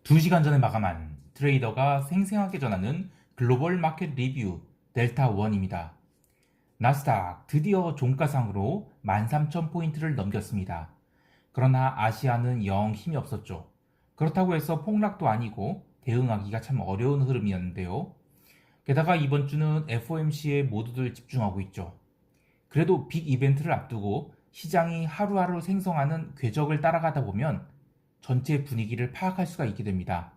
2시간 전에 마감한 트레이더가 생생하게 전하는 글로벌 마켓 리뷰 델타1입니다. 나스닥 드디어 종가상으로 13,000포인트를 넘겼습니다. 그러나 아시아는 영 힘이 없었죠. 그렇다고 해서 폭락도 아니고 대응하기가 참 어려운 흐름이었는데요. 게다가 이번 주는 FOMC에 모두들 집중하고 있죠. 그래도 빅 이벤트를 앞두고 시장이 하루하루 생성하는 궤적을 따라가다 보면 전체 분위기를 파악할 수가 있게 됩니다.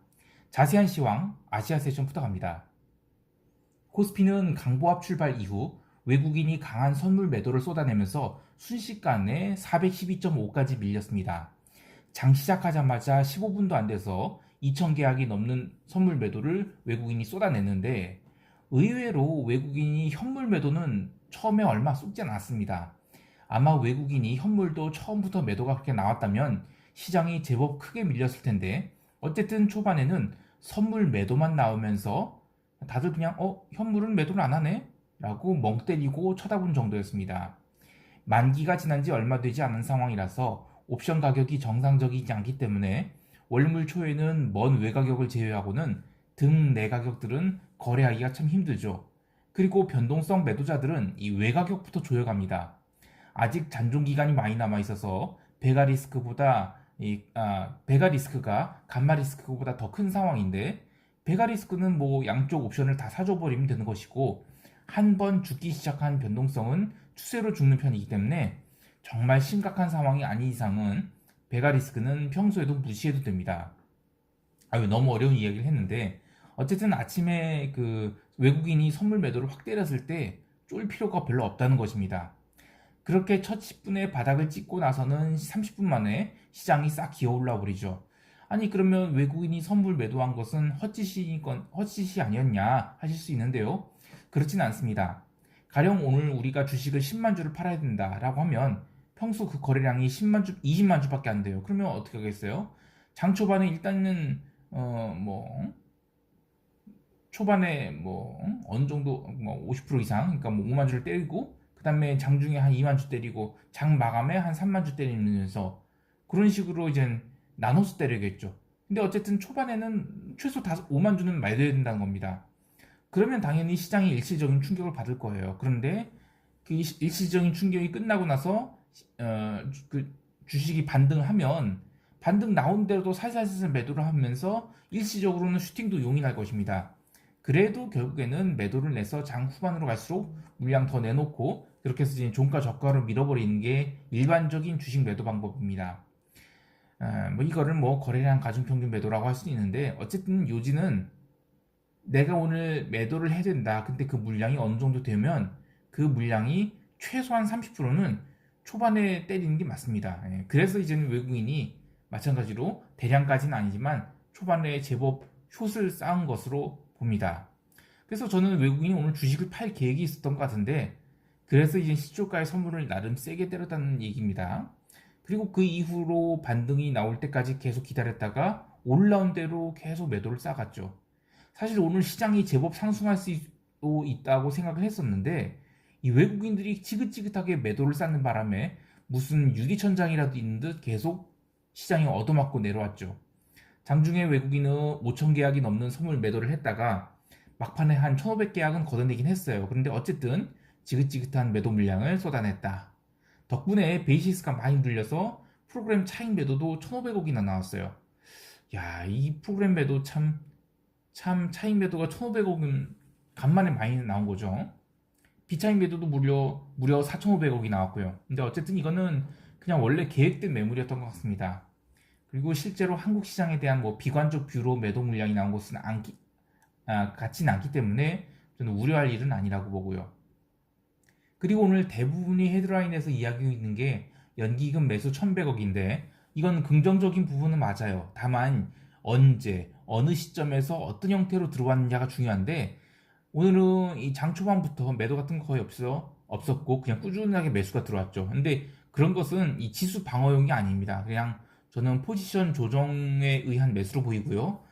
자세한 시황 아시아 세션부터 갑니다. 코스피는 강보합 출발 이후 외국인이 강한 선물 매도를 쏟아내면서 순식간에 412.5까지 밀렸습니다. 장 시작하자마자 15분도 안 돼서 2,000계약이 넘는 선물 매도를 외국인이 쏟아냈는데 의외로 외국인이 현물 매도는 처음에 얼마 쏟지 않았습니다. 아마 외국인이 현물도 처음부터 매도가 그렇게 나왔다면 시장이 제법 크게 밀렸을 텐데 어쨌든 초반에는 선물 매도만 나오면서 다들 그냥 현물은 매도를 안 하네? 라고 멍 때리고 쳐다본 정도였습니다. 만기가 지난 지 얼마 되지 않은 상황이라서 옵션 가격이 정상적이지 않기 때문에 월물 초에는 먼 외가격을 제외하고는 등 내가격들은 거래하기가 참 힘들죠. 그리고 변동성 매도자들은 이 외가격부터 조여갑니다. 아직 잔존 기간이 많이 남아 있어서 배가 리스크가 감마 리스크보다 더 큰 상황인데 배가 리스크는 뭐 양쪽 옵션을 다 사줘버리면 되는 것이고 한 번 죽기 시작한 변동성은 추세로 죽는 편이기 때문에 정말 심각한 상황이 아닌 이상은 배가 리스크는 평소에도 무시해도 됩니다. 너무 어려운 이야기를 했는데 어쨌든 아침에 그 외국인이 선물 매도를 확 때렸을 때 쫄 필요가 별로 없다는 것입니다. 그렇게 첫 10분에 바닥을 찍고 나서는 30분 만에 시장이 싹 기어 올라 버리죠. 아니 그러면 외국인이 선물 매도한 것은 헛짓이 아니었냐 하실 수 있는데요. 그렇진 않습니다. 가령 오늘 우리가 주식을 10만 주를 팔아야 된다라고 하면 평소 그 거래량이 10만 주, 20만 주밖에 안 돼요. 그러면 어떻게 하겠어요? 장 초반에 일단은 초반에 어느 정도 50% 이상, 그러니까 5만 주를 때리고 그 다음에 장중에 한 2만 주 때리고 장 마감에 한 3만 주 때리면서 그런 식으로 이제 나눠서 때려야겠죠. 근데 어쨌든 초반에는 최소 5만 주는 말려야 된다는 겁니다. 그러면 당연히 시장이 일시적인 충격을 받을 거예요. 그런데 그 일시적인 충격이 끝나고 나서 그 주식이 반등하면 반등 나온 대로도 살살살살 매도를 하면서 일시적으로는 슈팅도 용인할 것입니다. 그래도 결국에는 매도를 내서 장 후반으로 갈수록 물량 더 내놓고 그렇게 해서 이제 종가 저가로 밀어버리는 게 일반적인 주식 매도 방법입니다. 이거를 거래량 가중평균 매도라고 할 수 있는데 어쨌든 요지는 내가 오늘 매도를 해야 된다. 근데 그 물량이 어느 정도 되면 그 물량이 최소한 30%는 초반에 때리는 게 맞습니다. 그래서 이제는 외국인이 마찬가지로 대량까지는 아니지만 초반에 제법 숏을 쌓은 것으로 봅니다. 그래서 저는 외국인이 오늘 주식을 팔 계획이 있었던 것 같은데 그래서 이제 시초가의 선물을 나름 세게 때렸다는 얘기입니다. 그리고 그 이후로 반등이 나올 때까지 계속 기다렸다가 올라온 대로 계속 매도를 쌓았죠. 사실 오늘 시장이 제법 상승할 수 있다고 생각을 했었는데 이 외국인들이 지긋지긋하게 매도를 쌓는 바람에 무슨 유리천장이라도 있는 듯 계속 시장이 얻어맞고 내려왔죠. 장중에 외국인은 5,000계약이 넘는 선물 매도를 했다가 막판에 한 1,500계약은 걷어내긴 했어요. 그런데 어쨌든 지긋지긋한 매도 물량을 쏟아냈다. 덕분에 베이시스가 많이 눌려서 프로그램 차익 매도도 1,500억이나 나왔어요. 야, 이 프로그램 매도 참 차익 매도가 1,500억은 간만에 많이 나온 거죠. 비차익 매도도 무려 4,500억이 나왔고요. 근데 어쨌든 이거는 그냥 원래 계획된 매물이었던 것 같습니다. 그리고 실제로 한국 시장에 대한 비관적 뷰로 매도 물량이 나온 것은 같지는 않기 때문에 저는 우려할 일은 아니라고 보고요. 그리고 오늘 대부분이 헤드라인에서 이야기하고 있는 게 연기금 매수 1,100억인데 이건 긍정적인 부분은 맞아요. 다만 언제 어느 시점에서 어떤 형태로 들어왔느냐가 중요한데 오늘은 이 장 초반부터 매도 같은 거 거의 없었고 그냥 꾸준하게 매수가 들어왔죠. 근데 그런 것은 이 지수 방어용이 아닙니다. 그냥 저는 포지션 조정에 의한 매수로 보이고요.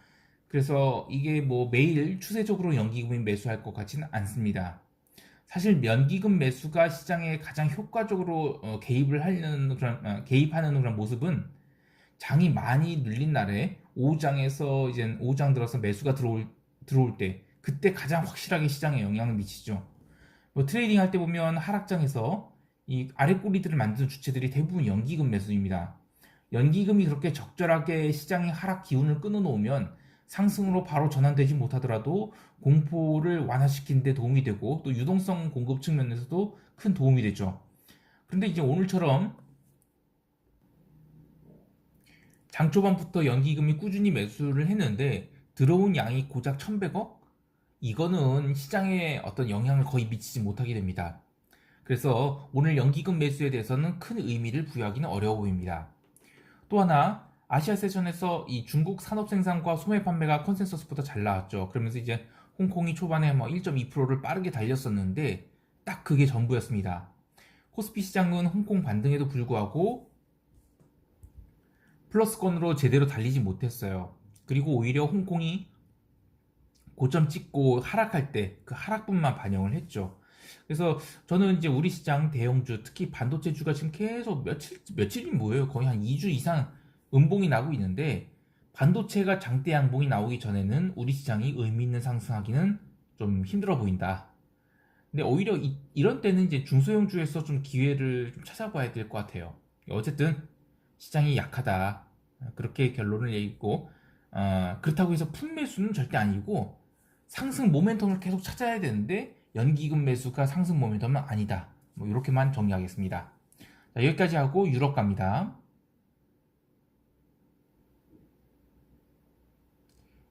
그래서 이게 매일 추세적으로 연기금이 매수할 것 같지는 않습니다. 사실 연기금 매수가 시장에 가장 효과적으로 개입하는 그런 모습은 장이 많이 눌린 날에 5장에서 이제 5장 들어서 매수가 들어올 때 그때 가장 확실하게 시장에 영향을 미치죠. 뭐 트레이딩 할 때 보면 하락장에서 이 아래 꼬리들을 만드는 주체들이 대부분 연기금 매수입니다. 연기금이 그렇게 적절하게 시장의 하락 기운을 끊어놓으면 상승으로 바로 전환되지 못하더라도 공포를 완화시키는 데 도움이 되고 또 유동성 공급 측면에서도 큰 도움이 되죠. 그런데 이제 오늘처럼 장 초반부터 연기금이 꾸준히 매수를 했는데 들어온 양이 고작 1,100억? 이거는 시장에 어떤 영향을 거의 미치지 못하게 됩니다. 그래서 오늘 연기금 매수에 대해서는 큰 의미를 부여하기는 어려워 보입니다. 또 하나 아시아 세션에서 이 중국 산업 생산과 소매 판매가 컨센서스보다 잘 나왔죠. 그러면서 이제 홍콩이 초반에 뭐 1.2%를 빠르게 달렸었는데 딱 그게 전부였습니다. 코스피 시장은 홍콩 반등에도 불구하고 플러스권으로 제대로 달리지 못했어요. 그리고 오히려 홍콩이 고점 찍고 하락할 때 그 하락분만 반영을 했죠. 그래서 저는 이제 우리 시장 대형주, 특히 반도체주가 지금 계속 며칠이 뭐예요? 거의 한 2주 이상 음봉이 나고 있는데 반도체가 장대 양봉이 나오기 전에는 우리 시장이 의미 있는 상승하기는 좀 힘들어 보인다. 근데 오히려 런 때는 이제 중소형주에서 좀 기회를 좀 찾아봐야 될 것 같아요. 어쨌든 시장이 약하다. 그렇게 결론을 내리고 그렇다고 해서 품매수는 절대 아니고 상승 모멘텀을 계속 찾아야 되는데 연기금 매수가 상승 모멘텀은 아니다. 뭐 이렇게만 정리하겠습니다. 자, 여기까지 하고 유럽 갑니다.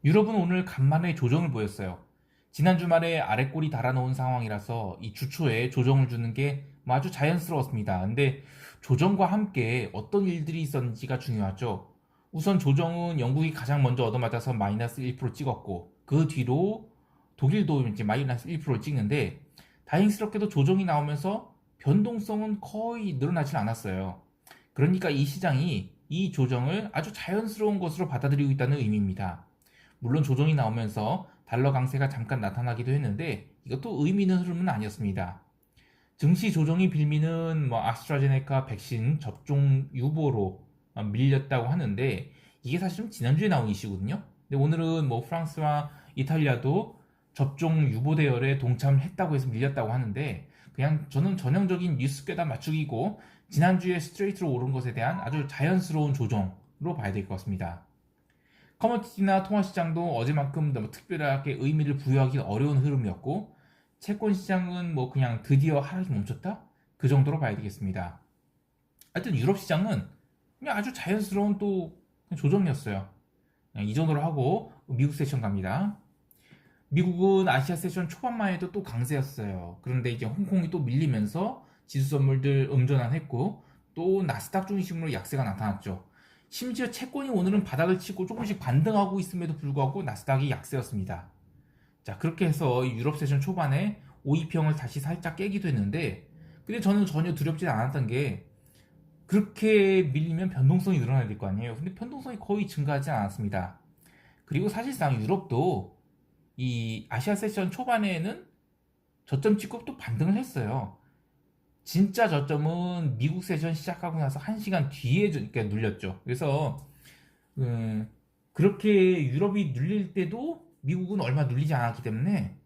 유럽은 오늘 간만에 조정을 보였어요. 지난 주말에 아랫골이 달아놓은 상황이라서 이 주초에 조정을 주는 게 뭐 아주 자연스러웠습니다. 근데 조정과 함께 어떤 일들이 있었는지가 중요하죠. 우선 조정은 영국이 가장 먼저 얻어맞아서 마이너스 1% 찍었고 그 뒤로 독일도 이제 마이너스 1%를 찍는데 다행스럽게도 조정이 나오면서 변동성은 거의 늘어나질 않았어요. 그러니까 이 시장이 이 조정을 아주 자연스러운 것으로 받아들이고 있다는 의미입니다. 물론 조정이 나오면서 달러 강세가 잠깐 나타나기도 했는데 이것도 의미 있는 흐름은 아니었습니다. 증시 조정이 빌미는 뭐 아스트라제네카 백신 접종 유보로 밀렸다고 하는데 이게 사실은 지난주에 나온 이슈거든요. 근데 오늘은 뭐 프랑스와 이탈리아도 접종 유보 대열에 동참했다고 해서 밀렸다고 하는데 그냥 저는 전형적인 뉴스 꿰다 맞추기고 지난주에 스트레이트로 오른 것에 대한 아주 자연스러운 조정으로 봐야 될 것 같습니다. 커머디티나 통화시장도 어제만큼 너무 특별하게 의미를 부여하기 어려운 흐름이었고 채권 시장은 뭐 그냥 드디어 하락이 멈췄다? 그 정도로 봐야 되겠습니다. 하여튼 유럽 시장은 그냥 아주 자연스러운 또 조정이었어요. 이 정도로 하고 미국 세션 갑니다. 미국은 아시아 세션 초반만 해도 또 강세였어요. 그런데 이제 홍콩이 또 밀리면서 지수 선물들 음전환했고 또 나스닥 중심으로 약세가 나타났죠. 심지어 채권이 오늘은 바닥을 치고 조금씩 반등하고 있음에도 불구하고 나스닥이 약세였습니다. 자, 그렇게 해서 유럽 세션 초반에 5위평을 다시 살짝 깨기도 했는데 근데 저는 전혀 두렵지 않았던 게 그렇게 밀리면 변동성이 늘어나야 될 거 아니에요. 근데 변동성이 거의 증가하지 않았습니다. 그리고 사실상 유럽도 이 아시아 세션 초반에는 저점 찍고 또 반등을 했어요. 진짜 저점은 미국 세션 시작하고 나서 1시간 뒤에 그러니까 눌렸죠. 그래서 그렇게 유럽이 눌릴 때도 미국은 얼마 눌리지 않았기 때문에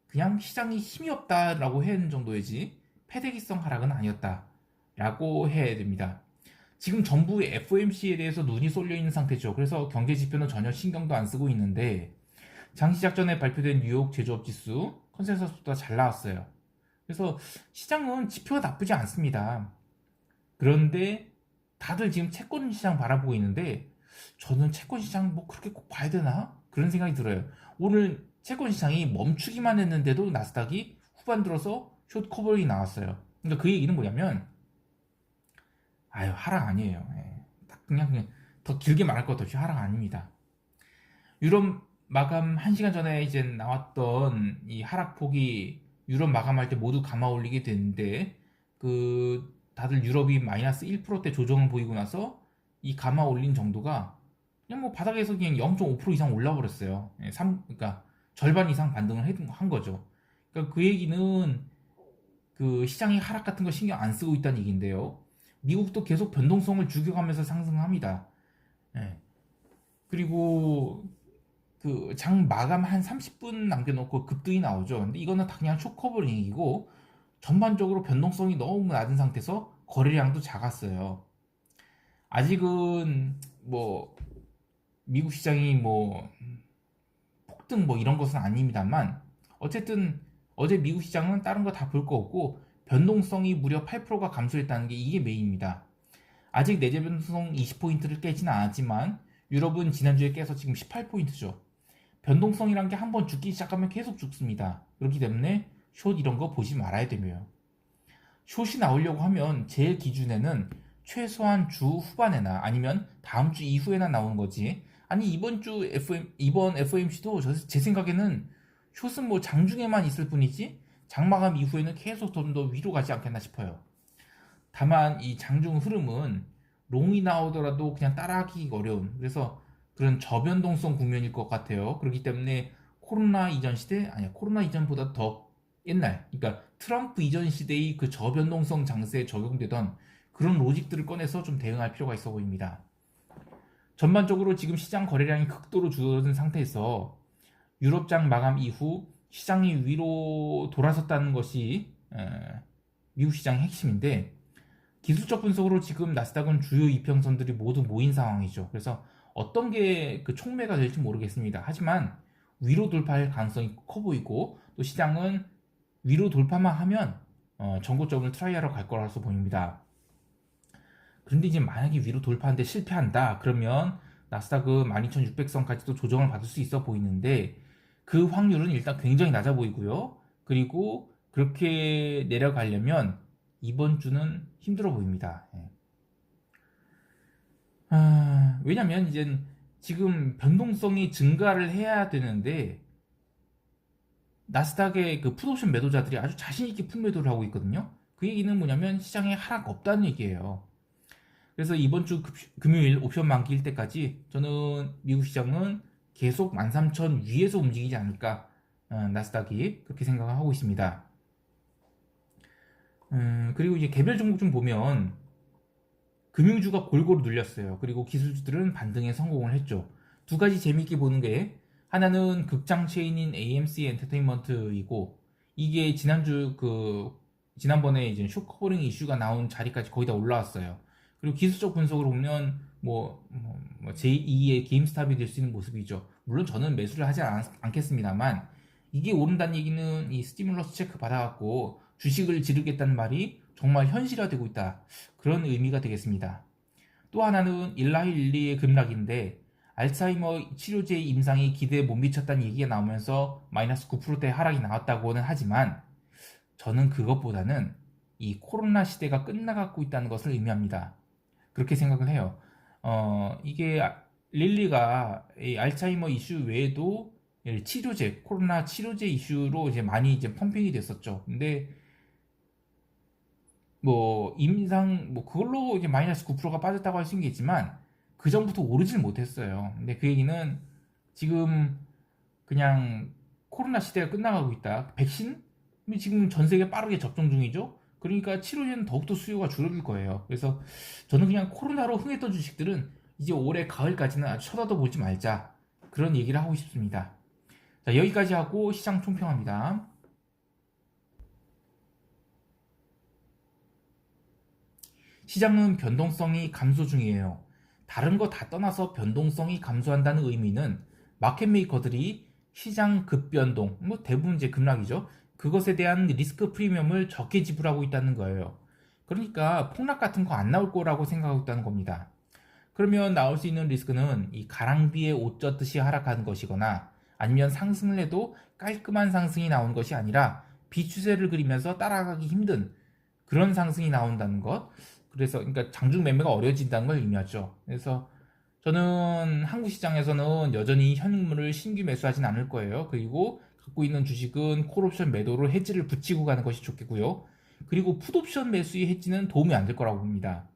그냥 시장이 힘이 없다라고 해야 하는 정도이지 패대기성 하락은 아니었다라고 해야 됩니다. 지금 전부 FOMC에 대해서 눈이 쏠려 있는 상태죠. 그래서 경제 지표는 전혀 신경도 안 쓰고 있는데 장 시작 전에 발표된 뉴욕 제조업 지수 컨센서스보다 잘 나왔어요. 그래서 시장은 지표가 나쁘지 않습니다. 그런데 다들 지금 채권 시장 바라보고 있는데 저는 채권 시장 뭐 그렇게 꼭 봐야 되나? 그런 생각이 들어요. 오늘 채권 시장이 멈추기만 했는데도 나스닥이 후반 들어서 숏 커버링이 나왔어요. 그러니까 그 얘기는 뭐냐면 아유 하락 아니에요. 딱 그냥 더 길게 말할 것 없이 하락 아닙니다. 유럽 마감 1시간 전에 이제 나왔던 이 하락폭이 유럽 마감할 때 모두 감아 올리게 됐는데 그 다들 유럽이 마이너스 1%대 조정을 보이고 나서 이 감아 올린 정도가 그냥 뭐 바닥에서 그냥 0.5% 이상 올라 버렸어요. 그러니까 절반 이상 반등을 한 거죠. 그러니까 그 얘기는 그 시장이 하락 같은 거 신경 안 쓰고 있다는 얘기인데요. 미국도 계속 변동성을 죽여가면서 상승합니다. 예. 그리고 그 장 마감 한 30분 남겨놓고 급등이 나오죠. 근데 이거는 다 그냥 쇼커버링이고 전반적으로 변동성이 너무 낮은 상태에서 거래량도 작았어요. 아직은 뭐 미국 시장이 뭐 폭등 뭐 이런 것은 아닙니다만 어쨌든 어제 미국 시장은 다른 거 다 볼 거 없고 변동성이 무려 8%가 감소했다는 게 이게 메인입니다. 아직 내재 변동성 20포인트를 깨지는 않았지만 유럽은 지난주에 깨서 지금 18포인트죠. 변동성이란 게 한번 죽기 시작하면 계속 죽습니다. 그렇기 때문에 숏 이런 거 보지 말아야 되고요. 숏이 나오려고 하면 제 기준에는 최소한 주 후반에나 아니면 다음 주 이후에나 나오는 거지. 아니 이번 FOMC도 제 생각에는 숏은 뭐 장중에만 있을 뿐이지 장마감 이후에는 계속 좀 더 위로 가지 않겠나 싶어요. 다만 이 장중 흐름은 롱이 나오더라도 그냥 따라하기 어려운 그래서 그런 저변동성 국면일 것 같아요. 그렇기 때문에 코로나 이전 시대 아니야 코로나 이전보다 더 옛날 그러니까 트럼프 이전 시대의 그 저변동성 장세에 적용되던 그런 로직들을 꺼내서 좀 대응할 필요가 있어 보입니다. 전반적으로 지금 시장 거래량이 극도로 줄어든 상태에서 유럽장 마감 이후 시장이 위로 돌아섰다는 것이 미국 시장의 핵심인데 기술적 분석으로 지금 나스닥은 주요 이평선들이 모두 모인 상황이죠. 그래서 어떤 게 그 촉매가 될지 모르겠습니다. 하지만 위로 돌파할 가능성이 커 보이고 또 시장은 위로 돌파만 하면 전고점을 트라이하러 갈 거라서 보입니다. 그런데 이제 만약에 위로 돌파하는데 실패한다 그러면 나스닥은 12,600선까지도 조정을 받을 수 있어 보이는데 그 확률은 일단 굉장히 낮아 보이고요. 그리고 그렇게 내려가려면 이번 주는 힘들어 보입니다. 왜냐면 이제 지금 변동성이 증가를 해야 되는데 나스닥의 그 풋옵션 매도자들이 아주 자신있게 풋매도를 하고 있거든요. 그 얘기는 뭐냐면 시장에 하락 없다는 얘기예요. 그래서 이번 주 금요일 옵션 만기일 때까지 저는 미국 시장은 계속 13,000 위에서 움직이지 않을까 나스닥이 그렇게 생각을 하고 있습니다. 그리고 이제 개별 종목 좀 보면 금융주가 골고루 눌렸어요. 그리고 기술주들은 반등에 성공을 했죠. 두 가지 재미있게 보는 게 하나는 극장 체인인 AMC 엔터테인먼트이고 이게 지난번에 이제 쇼커버링 이슈가 나온 자리까지 거의 다 올라왔어요. 그리고 기술적 분석으로 보면 제2의 게임스탑이 될 수 있는 모습이죠. 물론 저는 매수를 하지 않겠습니다만 이게 오른다는 얘기는 이 스티뮬러스 체크 받아갖고 주식을 지르겠다는 말이 정말 현실화되고 있다. 그런 의미가 되겠습니다. 또 하나는 일라이1리의 급락인데 알츠하이머 치료제 임상이 기대에 못 미쳤다는 얘기가 나오면서 마이너스 9%대 하락이 나왔다고는 하지만 저는 그것보다는 이 코로나 시대가 끝나가고 있다는 것을 의미합니다. 그렇게 생각을 해요. 이게 릴리가 이 알츠하이머 이슈 외에도 코로나 치료제 이슈로 이제 많이 이제 펌핑이 됐었죠. 근데 그걸로 이제 마이너스 9%가 빠졌다고 할 수 있겠지만 그 전부터 오르질 못했어요. 근데 그 얘기는 지금 그냥 코로나 시대가 끝나가고 있다. 백신 지금 전 세계 빠르게 접종 중이죠. 그러니까 치료제는 더욱더 수요가 줄어들 거예요. 그래서 저는 그냥 코로나로 흥했던 주식들은 이제 올해 가을까지는 아주 쳐다도 보지 말자 그런 얘기를 하고 싶습니다. 자, 여기까지 하고 시장 총평합니다. 시장은 변동성이 감소 중이에요. 다른 거 다 떠나서 변동성이 감소한다는 의미는 마켓 메이커들이 시장 급변동, 대부분 이제 급락이죠. 그것에 대한 리스크 프리미엄을 적게 지불하고 있다는 거예요. 그러니까 폭락 같은 거 안 나올 거라고 생각하고 있다는 겁니다. 그러면 나올 수 있는 리스크는 이 가랑비에 옷 젖듯이 하락하는 것이거나 아니면 상승을 해도 깔끔한 상승이 나오는 것이 아니라 비추세를 그리면서 따라가기 힘든 그런 상승이 나온다는 것. 그래서 그러니까 장중 매매가 어려워진다는 걸 의미하죠. 그래서 저는 한국 시장에서는 여전히 현물을 신규 매수하진 않을 거예요. 그리고 갖고 있는 주식은 콜옵션 매도로 해지를 붙이고 가는 것이 좋겠고요. 그리고 풋옵션 매수의 해지는 도움이 안 될 거라고 봅니다.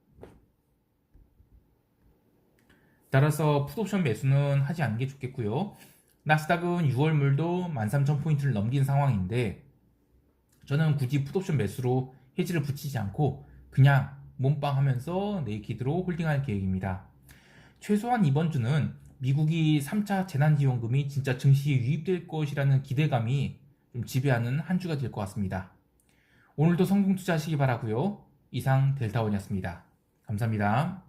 따라서 풋옵션 매수는 하지 않는 게 좋겠고요. 나스닥은 6월물도 13,000포인트를 넘긴 상황인데 저는 굳이 풋옵션 매수로 해지를 붙이지 않고 그냥 몸빵하면서 네이키드로 홀딩할 계획입니다. 최소한 이번 주는 미국이 3차 재난지원금이 진짜 증시에 유입될 것이라는 기대감이 좀 지배하는 한 주가 될 것 같습니다. 오늘도 성공 투자하시기 바라고요. 이상 델타원이었습니다. 감사합니다.